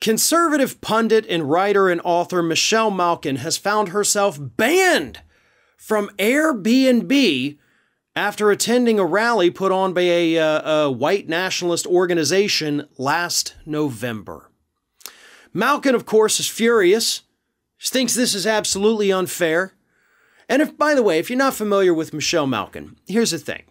Conservative pundit and writer and author Michelle Malkin has found herself banned from Airbnb after attending a rally put on by a white nationalist organization last November. Malkin, of course, is furious. She thinks this is absolutely unfair. And by the way, if you're not familiar with Michelle Malkin, here's the thing.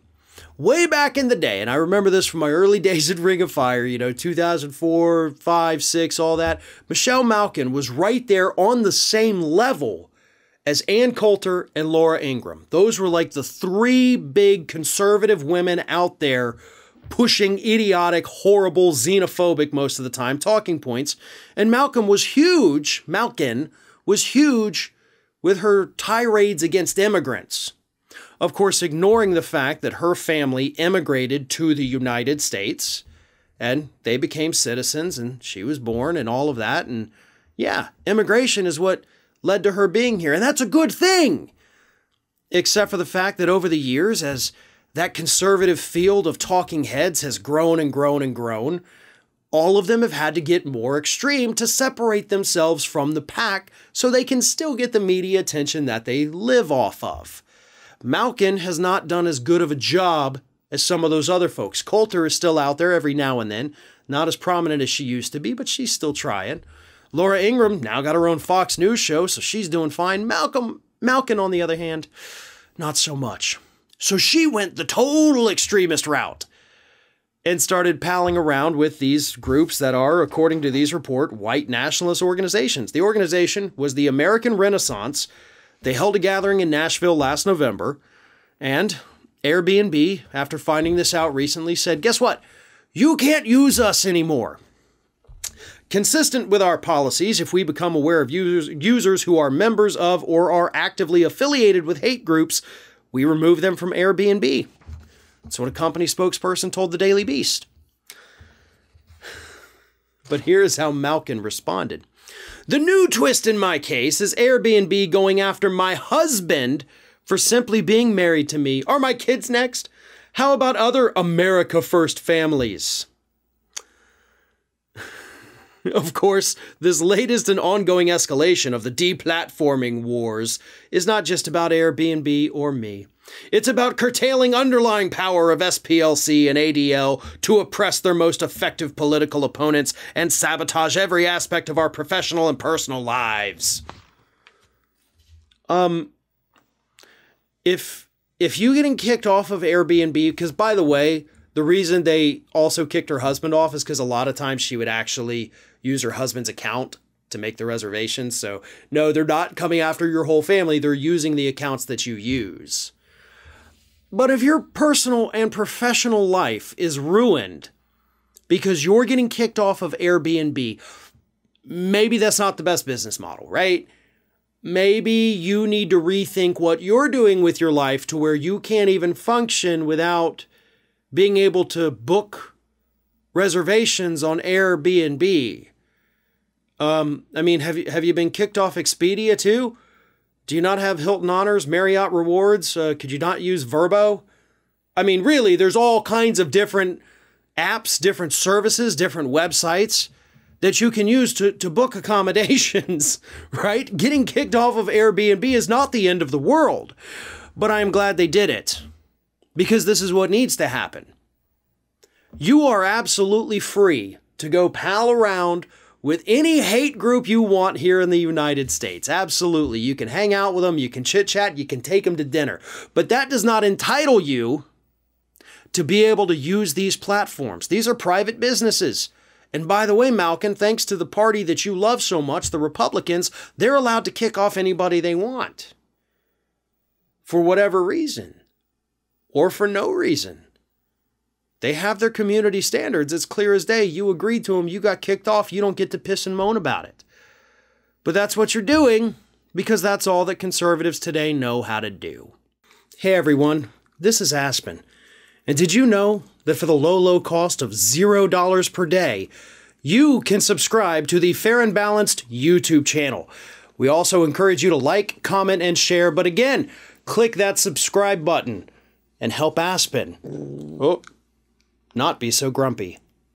Way back in the day, and I remember this from my early days at Ring of Fire, 2004, 5, 6, all that, Michelle Malkin was right there on the same level as Coter and Laura Ingram. Those were like the three big conservative women out there pushing idiotic, horrible, xenophobic, most of the time, talking points. And Malkin was huge with her tirades against immigrants. Of course, ignoring the fact that her family immigrated to the United States and they became citizens and she was born and all of that. And yeah, immigration is what led to her being here. And that's a good thing. Except for the fact that over the years, as that conservative field of talking heads has grown and grown and grown, all of them have had to get more extreme to separate themselves from the pack so they can still get the media attention that they live off of. Malkin has not done as good of a job as some of those other folks. Coter is still out there every now and then, not as prominent as she used to be, but she's still trying. Laura Ingram now got her own Fox News show, so she's doing fine. Malkin, on the other hand, not so much. So she went the total extremist route and started palling around with these groups that are, according to these report, white nationalist organizations. The organization was the American Renaissance. They held a gathering in Nashville last November, and Airbnb, after finding this out recently, said, guess what? You can't use us anymore. Consistent with our policies, if we become aware of users who are members of or are actively affiliated with hate groups, we remove them from Airbnb. That's what a company spokesperson told the Daily Beast. But here's how Malkin responded. The new twist in my case is Airbnb going after my husband for simply being married to me. Are my kids next? How about other America First families? Of course, this latest and ongoing escalation of the deplatforming wars is not just about Airbnb or me. It's about curtailing underlying power of SPLC and ADL to oppress their most effective political opponents and sabotage every aspect of our professional and personal lives. If you getting kicked off of Airbnb, because by the way, the reason they also kicked her husband off is because a lot of times she would actually use her husband's account to make the reservations. So no, they're not coming after your whole family. They're using the accounts that you use. But if your personal and professional life is ruined because you're getting kicked off of Airbnb, maybe that's not the best business model, right? Maybe you need to rethink what you're doing with your life to where you can't even function without being able to book reservations on Airbnb. I mean, have you been kicked off Expedia too? Do you not have Hilton Honors, Marriott Rewards? Could you not use Vrbo? I mean, really, there's all kinds of different apps, different services, different websites that you can use to book accommodations, right? Getting kicked off of Airbnb is not the end of the world, but I'm glad they did it because this is what needs to happen. You are absolutely free to go pal around with any hate group you want here in the United States. Absolutely. You can hang out with them, you can chit-chat, you can take them to dinner. But that does not entitle you to be able to use these platforms. These are private businesses. And by the way, Malkin, thanks to the party that you love so much, the Republicans, they're allowed to kick off anybody they want. For whatever reason. Or for no reason. They have their community standards. It's clear as day. You agreed to them. You got kicked off. You don't get to piss and moan about it. But that's what you're doing because that's all that conservatives today know how to do. Hey, everyone. This is Aspen. And did you know that for the low cost of $0 per day, you can subscribe to the Fair and Balanced YouTube channel? We also encourage you to like, comment, and share. But again, click that subscribe button and help Aspen not be so grumpy.